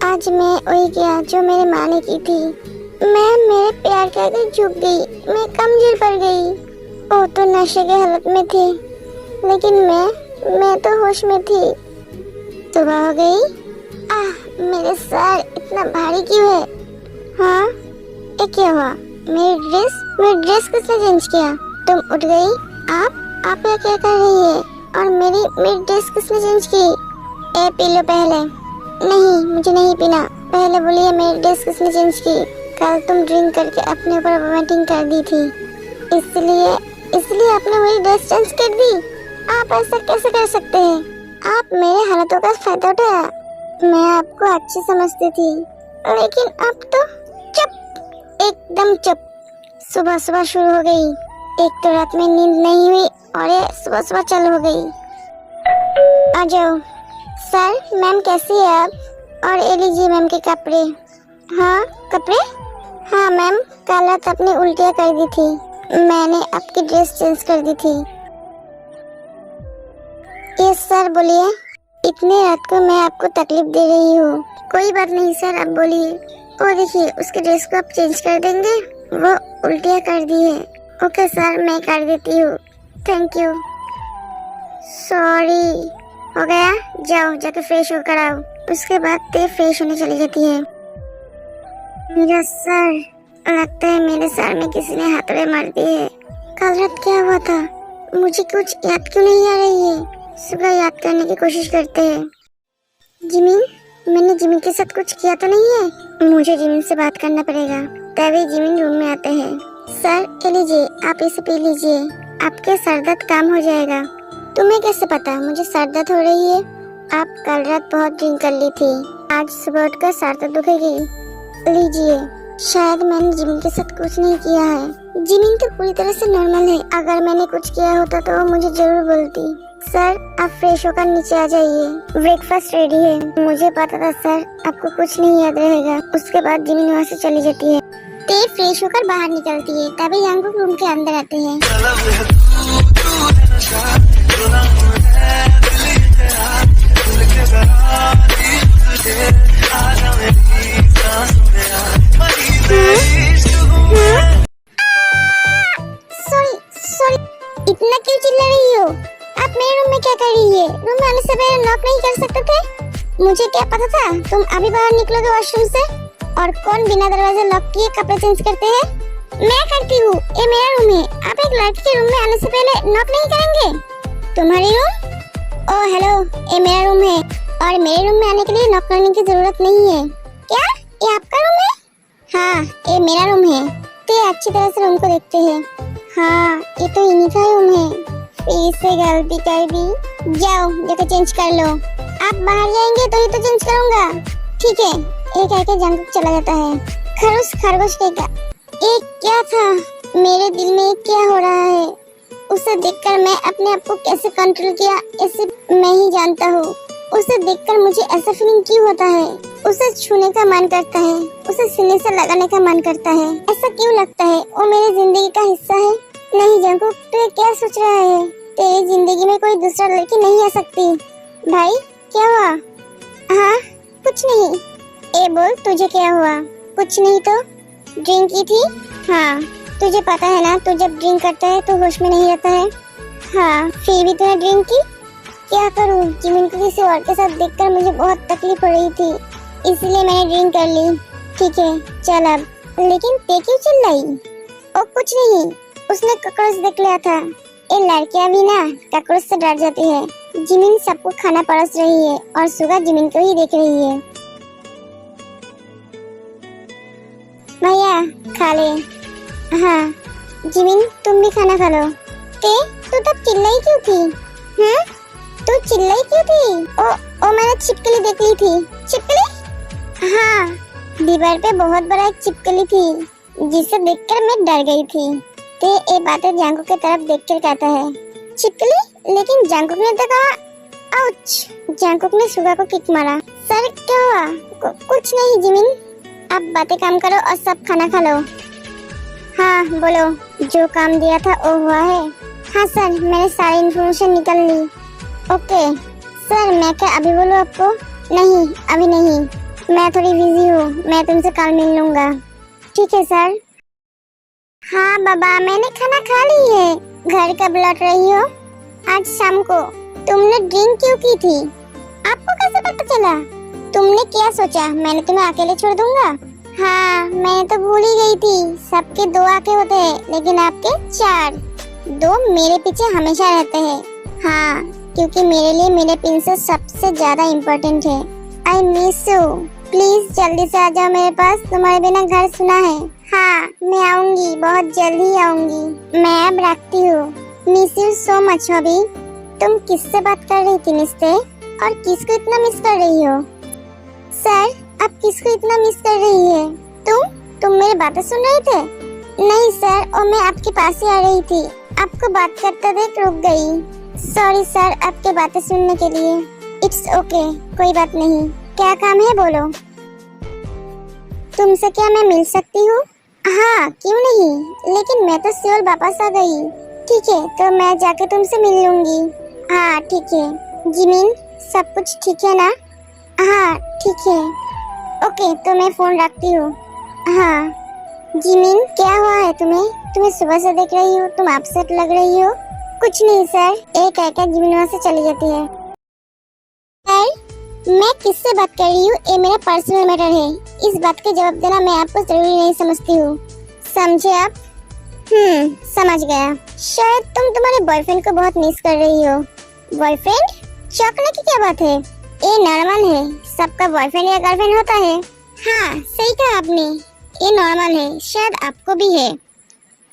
आज मैं वही किया जो मेरी माँ ने की थी। मैं मेरे प्यार के आगे झुक गई, मैं कमजोर पड़ गई। वो तो नशे के हालत में थे, लेकिन मैं तो होश में थी। सुबह हो गई। मेरे सर इतना भारी क्यों है? हाँ, ये क्या हुआ? मेरी ड्रेस किसने चेंज किया? तुम उठ गई? आप ये क्या कर रही है? और मेरी ड्रेस किसने चेंज की? ए पी लो पहले। नहीं, मुझे नहीं पीना। पहले बोलिए मेरी ड्रेस किसने चेंज की? कल तुम ड्रिंक करके अपने ऊपर वोमिटिंग कर दी थी, इसलिए आपने मेरी ड्रेस चेंज कर दी। आप ऐसा कैसे कर सकते हैं? आप मेरे हालातों का फायदा उठाया। मैं आपको अच्छी समझती थी, लेकिन अब तो चुप, एकदम चुप। सुबह सुबह शुरू हो गई। एक तो रात में नींद नहीं हुई और ये सुबह सुबह चालू हो गई। आ जाओ। सर, मैम कैसी है आप? और ये लीजिए मैम के कपड़े। हाँ, कपड़े? हाँ मैम, कल रात आपने उल्टियाँ कर दी थी, मैंने आपकी ड्रेस चेंज कर दी थी। यस सर, बोलिए। इतनी रात को मैं आपको तकलीफ दे रही हूँ। कोई बात नहीं सर, आप बोलिए। और देखिए, उसकी ड्रेस को आप चेंज कर देंगे, वो उल्टियाँ कर दी है। ओके सर, मैं कर देती हूँ। Thank you. सॉरी। हो गया? जाओ, जाके फ्रेश होकर आओ। उसके बाद ते फ्रेश होने चली जाती है। मेरा सर, लगता है मेरे सर में किसी ने हथौड़े मार दिए है। कल रात क्या हुआ था? मुझे कुछ याद क्यों नहीं आ रही है? सुबह याद करने की कोशिश करते हैं। जिमिन, मैंने जिमिन के साथ कुछ किया तो नहीं है? मुझे जिमिन से बात करना पड़ेगा। तभी जिमिन रूम में आते हैं। सर, ये लीजिए, आप इसे पी लीजिए, आपके सर दर्द काम हो जाएगा। तुम्हें कैसे पता मुझे सर दर्द हो रही है? आप कल रात बहुत ड्रिंक कर ली थी, आज सुबह उठकर सर तो दुखेगी। लीजिए। शायद मैंने जिमिन के साथ कुछ नहीं किया है। जिमिन तो पूरी तरह से नॉर्मल है। अगर मैंने कुछ किया होता तो वो मुझे जरूर बोलती। सर, आप फ्रेश होकर नीचे आ जाइए, ब्रेकफास्ट रेडी है। मुझे पता था सर, आपको कुछ नहीं याद रहेगा। उसके बाद जिमिन वहाँ से चली जाती है। ते फ्रेश होकर बाहर निकलती है, तभी यांगकुक रूम के अंदर आते हैं। सॉरी, इतना क्यों चिल्ला रही हो? आप मेरे रूम में क्या कर रही है? रूम में आने से पहले नॉक नहीं कर सकते थे? मुझे क्या पता था तुम अभी बाहर निकलोगे वॉशरूम से? और कौन बिना दरवाजे लॉक किए कपड़े चेंज करते हैं? मैं करती हूँ, ये मेरा रूम है। आप एक लड़की के रूम में आने से पहले नॉक नहीं करेंगे? तुम्हारी रूम? ओह हेलो, ये मेरा रूम है और मेरे रूम में आने के लिए नॉक करने की जरूरत नहीं है। क्या ये आपका रूम है? हाँ, ये मेरा रूम है। तो अच्छी तरह से रूम को देखते हैं। हाँ, ये तो इन्हीं का रूम है। फिर से गलती कर दी। जाओ, जाकर चेंज कर लो। आप बाहर जाएंगे तो ही तो चेंज करूँगा। ठीक है, ये कह के जंगकुक चला जाता है। खरगोश कहेगा, ये क्या था? मेरे दिल में क्या हो रहा है? उसे देखकर मैं अपने आप को कैसे कंट्रोल किया, इसे मैं ही जानता हूँ। उसे देखकर मुझे ऐसा फीलिंग क्यों होता है? उसे छूने का मन करता है, उसे सीने से लगाने का मन करता है। ऐसा क्यों लगता है वो मेरी जिंदगी का हिस्सा है? नहीं जंगकुक, तू ये क्या सोच रहा है? तेरी जिंदगी में कोई दूसरा लड़की नहीं आ सकती। भाई, क्या हुआ? हाँ, कुछ नहीं। ए बोल, तुझे क्या हुआ? कुछ नहीं तो। ड्रिंक की थी? हाँ, तुझे पता है ना, तू जब ड्रिंक करता है तो होश में नहीं रहता है। हाँ, फिर भी तूने ड्रिंक की? क्या करूँ, जिमिन को किसी और के साथ देखकर मुझे बहुत तकलीफ हो रही थी, इसलिए मैंने ड्रिंक कर ली। ठीक है, चल अब। लेकिन ते क्यों चिल्लाई? ओ कुछ नहीं, उसने कॉकरोच देख लिया था। ये लड़कियां भी ना कॉकरोच से डर जाती है। जिमिन सबको खाना परोस रही है और सुगा जिमिन को ही देख रही है। भैया, खा ले। हाँ, जिमिन तुम भी खाना खा लो। ते, तू तब चिल्लाई क्यों थी? हाँ, तू चिल्लाई क्यों थी? ओ मैंने छिपकली देख ली थी। छिपकली? हाँ, दीवार पे बहुत बड़ा एक छिपकली थी, जिसे देखकर मैं डर गई थी। ते ये बातें जंगकुक की तरफ देखकर कहता है, छिपकली? लेकिन जंगकुक ने तो कहा। आउच! जंगकुक ने सुगा को किक मारा। सर, क्या हुआ? कुछ नहीं जिमिन, आप बातें काम करो और सब खाना खा लो। हाँ बोलो, जो काम दिया था वो हुआ है? हाँ सर, मैंने सारी इन्फॉर्मेशन निकाल ली। ओके सर, मैं क्या अभी बोलूँ आपको? नहीं, अभी नहीं। मैं थोड़ी बिजी हूँ, मैं तुमसे कल मिल लूंगा। ठीक है सर। हाँ बाबा, मैंने खाना खा ली है। घर कब लौट रही हो? आज शाम को। तुमने ड्रिंक क्यों की थी? आपको कैसे पता चला? तुमने क्या सोचा मैंने तुम्हें अकेले छोड़ दूंगा? हाँ, मैं तो भूल ही गई थी। सबके 2 आंखें होते हैं लेकिन आपके 4। 2 मेरे पीछे हमेशा रहते हैं। हाँ, क्योंकि मेरे लिए मेरे प्रिंसेस सबसे ज्यादा इम्पोर्टेंट है। I miss you. प्लीज जल्दी से आ जाओ मेरे पास, तुम्हारे बिना घर सुना है। हाँ, मैं आऊंगी, बहुत जल्दी ही आऊंगी। मैं अब रखती हूँ। मिस यू सो मच हबी। तुम किससे बात कर रही थी मिस्ते? और किसको इतना मिस कर रही हो? सर, आप किसको इतना मिस कर रही है? तुम मेरी बातें सुन रहे थे? नहीं सर, और मैं आपके पास ही आ रही थी। आपको बात करते देख रुक गई। सॉरी सर आपके बातें सुनने के लिए। इट्स ओके, कोई बात नहीं। क्या काम है बोलो। तुमसे क्या मैं मिल सकती हूँ? हाँ, क्यों नहीं, लेकिन मैं तो सियोल वापस आ गई। ठीक है, तो मैं जाके तुमसे मिल लूंगी। हाँ ठीक है। जिमिन, सब कुछ ठीक है ना? हाँ ठीक है। ओके, तो मैं फोन रखती हूँ। हाँ। जिमिन, क्या हुआ है तुम्हें? तुम्हें सुबह से देख रही हूँ, तुम अपसेट लग रही हो। कुछ नहीं सर, एक कहकर जिमिन वहाँ से चली जाती है। सर, मैं किससे बात कर रही हूँ ये मेरा पर्सनल मैटर है। इस बात का जवाब देना मैं आपको जरूरी नहीं समझती हूँ, समझे आप? समझ गया। शायद तुम तुम्हारे बॉयफ्रेंड को बहुत मिस कर रही हो। बॉयफ्रेंड? चौंकने की क्या बात है? ये नॉर्मल है, सबका बॉयफ्रेंड या गर्लफ्रेंड होता है। हाँ, सही कहा आपने, ये नॉर्मल है, शायद आपको भी है।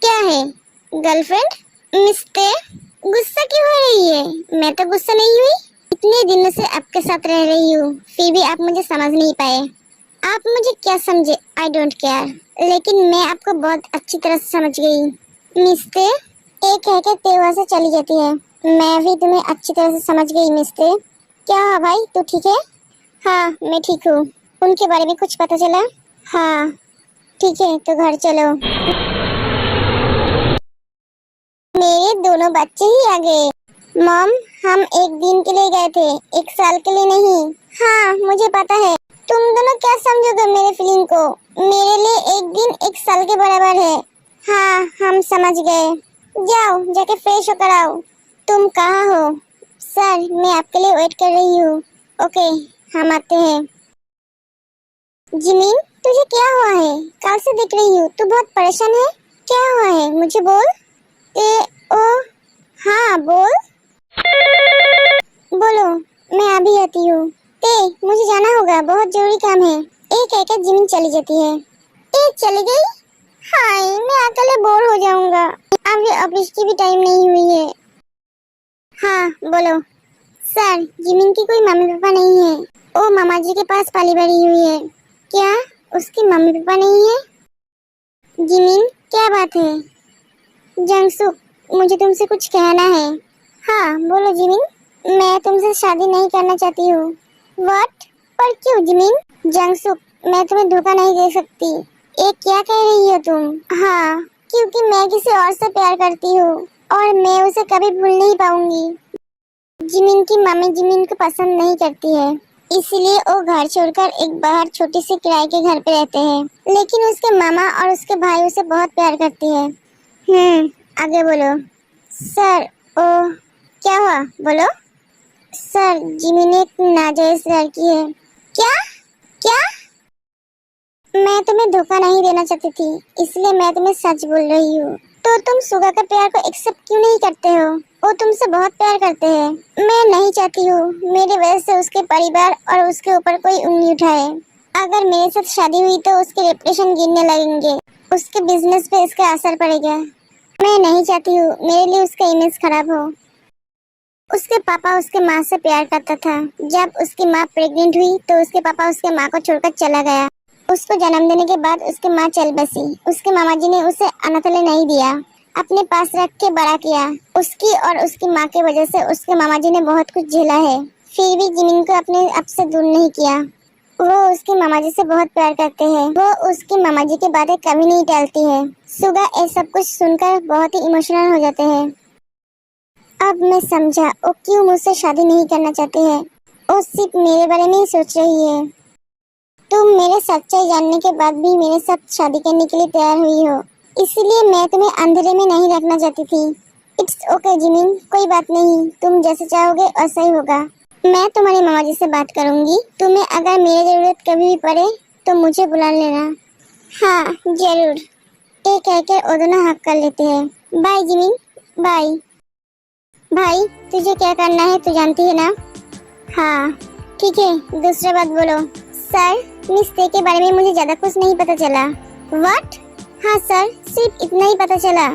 क्या है? गर्लफ्रेंड? मिस्ते, गुस्सा क्यों हो रही है? मैं तो गुस्सा नहीं हुई। इतने दिनों से आपके साथ रह रही हूँ, फिर भी आप मुझे समझ नहीं पाए। आप मुझे क्या समझे, आई डोंट केयर, लेकिन मैं आपको बहुत अच्छी तरह से समझ गई। मिस्ते, एक कहकर ते वहाँ से चली जाती है। मैं भी तुम्हें अच्छी तरह से समझ गई मिस्ते। क्या हुआ भाई, तू ठीक है? हाँ, मैं ठीक हूँ। उनके बारे में कुछ पता चला? हाँ ठीक है, तो घर चलो। मेरे दोनों बच्चे ही आ गए। मॉम, हम एक दिन के लिए गए थे, 1 साल के लिए नहीं। हाँ, मुझे पता है। तुम दोनों क्या समझोगे मेरे फीलिंग को? मेरे लिए एक दिन 1 साल के बराबर है। हाँ, हम समझ गए। जाओ, जाके फ्रेश होकर आओ। तुम कहाँ हो? सर, मैं आपके लिए वेट कर रही हूँ। ओके, हम आते हैं। जिमिन, तुझे क्या हुआ है? कल से देख रही हूँ, तू बहुत परेशान है। क्या हुआ है, मुझे बोल। ओ, हाँ बोल। बोलो, मैं अभी आती हूँ। मुझे जाना होगा, बहुत जरूरी काम है। एक कहकर जिमिन चली जाती है। चली गई? हाय, मैं अकेले बोर हो जाऊंगा। अभी ऑफिस की भी टाइम नहीं हुई है। हाँ बोलो। सर, जिमिन की कोई मम्मी पापा नहीं है। वो मामा जी के पास पाली बड़ी हुई है। क्या उसकी मम्मी पापा नहीं है? जिमिन, क्या बात है? जंगसुक, मुझे तुमसे कुछ कहना है। हाँ बोलो जिमिन। मैं तुमसे शादी नहीं करना चाहती हूँ। व्हाट? पर क्यों जिमिन? जंगसुक, मैं तुम्हें धोखा नहीं दे सकती। ये क्या कह रही हो तुम? हाँ, क्योंकि मैं किसी और से प्यार करती हूँ और मैं उसे कभी भूल नहीं पाऊंगी। जिमिन की मम्मी जिमिन को पसंद नहीं करती है, इसलिए वो घर छोड़कर एक बाहर छोटी सी किराए के घर पे रहते हैं। लेकिन उसके मामा और उसके भाई उसे बहुत प्यार करती है। आगे बोलो। सर, ओ क्या हुआ, बोलो। सर, जिमिन एक नाजायज लड़की है। क्या? क्या? मैं तुम्हें धोखा नहीं देना चाहती थी, इसलिए मैं तुम्हें सच बोल रही हूँ। तो तुम सुगा का प्यार को एक्सेप्ट क्यों नहीं करते हो? वो तुमसे बहुत प्यार करते हैं। मैं नहीं चाहती हूँ मेरी वजह से उसके परिवार और उसके ऊपर कोई उंगली उठाए। अगर मेरे साथ शादी हुई तो उसके रेपुटेशन गिरने लगेंगे, उसके बिजनेस पे इसका असर पड़ेगा। मैं नहीं चाहती हूँ मेरे लिए उसका इमेज खराब हो। उसके पापा उसके माँ से प्यार करता था। जब उसकी माँ प्रेग्नेंट हुई तो उसके पापा उसके माँ को छोड़कर चला गया। उसको जन्म देने के बाद उसकी माँ चल बसी। उसके मामा जी ने उसे अनाथालय नहीं दिया, अपने पास रख के बड़ा किया। उसकी और उसकी माँ की वजह से उसके मामा जी ने बहुत कुछ झेला है, फिर भी जिमिन को अपने आप से दूर नहीं किया। वो उसके मामा जी से बहुत प्यार करते हैं। वो उसके मामा जी की बातें कभी नहीं टालती है। सुगा ये सब कुछ सुनकर बहुत ही इमोशनल हो जाते हैं। अब मैं समझा वो क्यों मुझसे शादी नहीं करना चाहते हैं। वो सिर्फ मेरे बारे में ही सोच रही है। तुम मेरे सच्चाई जानने के बाद भी मेरे साथ शादी करने के लिए तैयार हुई हो, इसलिए मैं तुम्हें अंधेरे में नहीं रखना चाहती थी। इट्स ओके जिमिन, कोई बात नहीं, तुम जैसे चाहोगे वैसा ही होगा। मैं तुम्हारी मामा जी से बात करूंगी। तुम्हें अगर मेरी जरूरत कभी भी पड़े तो मुझे बुला लेना। हाँ जरूर। एक कहकर वो दोनों हक कर लेते हैं। Bye Jimin, bye. भाई तुझे क्या करना है तू जानती है ना? हाँ ठीक है, दूसरी बात बोलो। सर, मिस्ते के बारे में मुझे ज्यादा कुछ नहीं पता चला। व्हाट? हाँ सर, सिर्फ इतना ही पता चला।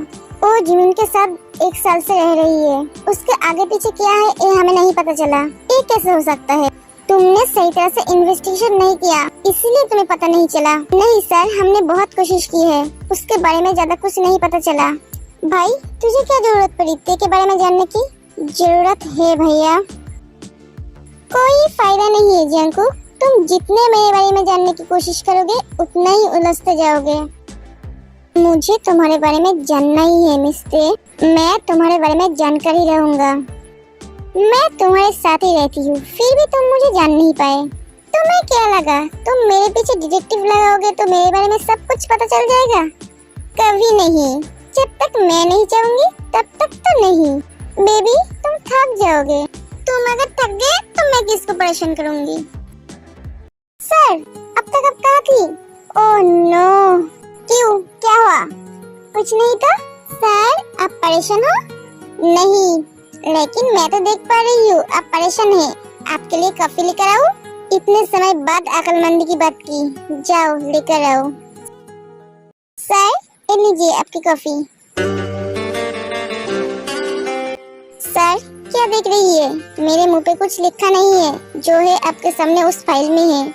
वो जिमिन के साथ 1 साल से रह रही है। उसके आगे पीछे क्या है ये हमें नहीं पता चला। ये कैसे हो सकता है? तुमने सही तरह से इन्वेस्टिगेशन नहीं किया, इसीलिए तुम्हें पता नहीं चला। नहीं सर, हमने बहुत कोशिश की है, उसके बारे में ज्यादा कुछ नहीं पता चला। भाई तुझे क्या जरूरत पड़ी ते के बारे में जानने की? जरूरत है भैया। कोई फायदा नहीं है जंकू, तुम जितने मेरे बारे में जानने की कोशिश करोगे उतना ही उलझते जाओगे। मुझे तुम्हारे बारे में जानना ही है मिस्ते, मैं तुम्हारे बारे में जानकर ही रहूंगा। मैं तुम्हारे साथ ही रहती हूँ, फिर भी तुम मुझे जान नहीं पाए। तुम्हें क्या लगा तुम मेरे पीछे डिटेक्टिव लगाओगे तो मेरे बारे में सब कुछ पता चल जाएगा? कभी नहीं, जब तक मैं नहीं चाहूंगी तब तक तो नहीं। बेबी तुम थक जाओगे, तुम अगर थक गए तो मैं किसको परेशान करूंगी? सर अब तक आप कहाँ थी? ओह नो, क्यों, क्या हुआ? कुछ नहीं तो। सर आप परेशान हो? नहीं, लेकिन मैं तो देख पा रही हूँ आप परेशान हैं। आपके लिए कॉफी लेकर आऊँ? इतने समय बाद अक्लमंदी की बात की, जाओ लेकर आओ। सर ये लीजिए आपकी कॉफी। सर क्या देख रही है? मेरे मुंह पे कुछ लिखा नहीं है, जो है आपके सामने उस फाइल में है।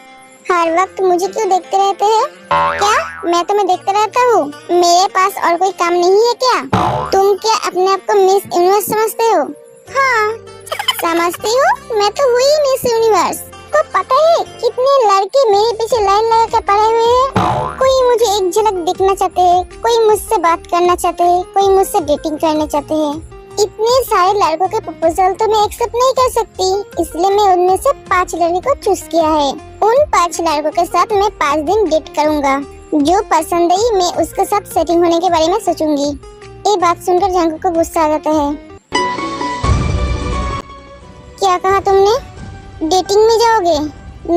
हर वक्त मुझे क्यों देखते रहते हैं? क्या मैं तुम्हें देखते रहता हूँ? मेरे पास और कोई काम नहीं है क्या? तुम क्या अपने आप को मिस यूनिवर्स समझते हो? हाँ समझती हो, मैं तो हुई मिस यूनिवर्स। को पता है कितने लड़के मेरे पीछे लाइन लगा कर पड़े हुए हैं। कोई मुझे एक झलक देखना चाहते हैं, कोई मुझसे बात करना चाहते हैं, कोई मुझसे डेटिंग करना चाहते हैं। इतने सारे लड़कों के प्रपोजल तो मैं एक्सेप्ट नहीं कर सकती, इसलिए मैं उनमें से 5 लड़के को चूज किया है। उन 5 लड़कों के साथ मैं 5 दिन डेट करूंगा। जो पसंद आई मैं उसके साथ सेटिंग होने के बारे में सोचूंगी। ये बात सुनकर जंकू को गुस्सा आ जाता है। क्या कहा तुमने? डेटिंग में जाओगे?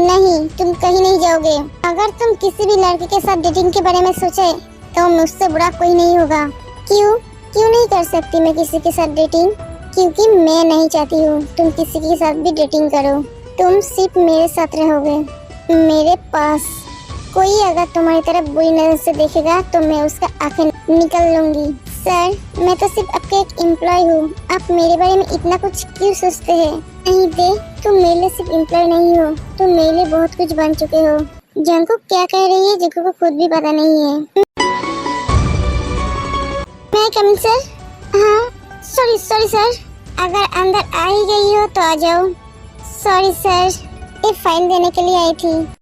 नहीं, तुम कहीं नहीं जाओगे। अगर तुम किसी भी लड़के के साथ डेटिंग के बारे में सोचे तो मुझसे बुरा कोई नहीं होगा। क्यों नहीं कर सकती मैं किसी के साथ डेटिंग? क्योंकि मैं नहीं चाहती हूँ तुम किसी के साथ भी डेटिंग करो। तुम सिर्फ मेरे साथ रहोगे, मेरे पास। कोई अगर तुम्हारी तरफ बुरी नजर से देखेगा तो मैं उसका आंखें निकल लूंगी। सर मैं तो सिर्फ आपके एक एम्प्लॉय हूँ, आप मेरे बारे में इतना कुछ क्यों सोचते हैं? नहीं दे, तुम मेरे लिए सिर्फ एम्प्लॉय नहीं हो, तुम मेरे लिए बहुत कुछ बन चुके हो। जंकू क्या कह रही है जंकू को खुद भी पता नहीं है। मैं कम सर? हाँ सॉरी सर, अगर अंदर आ ही गई हो तो आ जाओ। सॉरी सर, ये फाइल देने के लिए आई थी।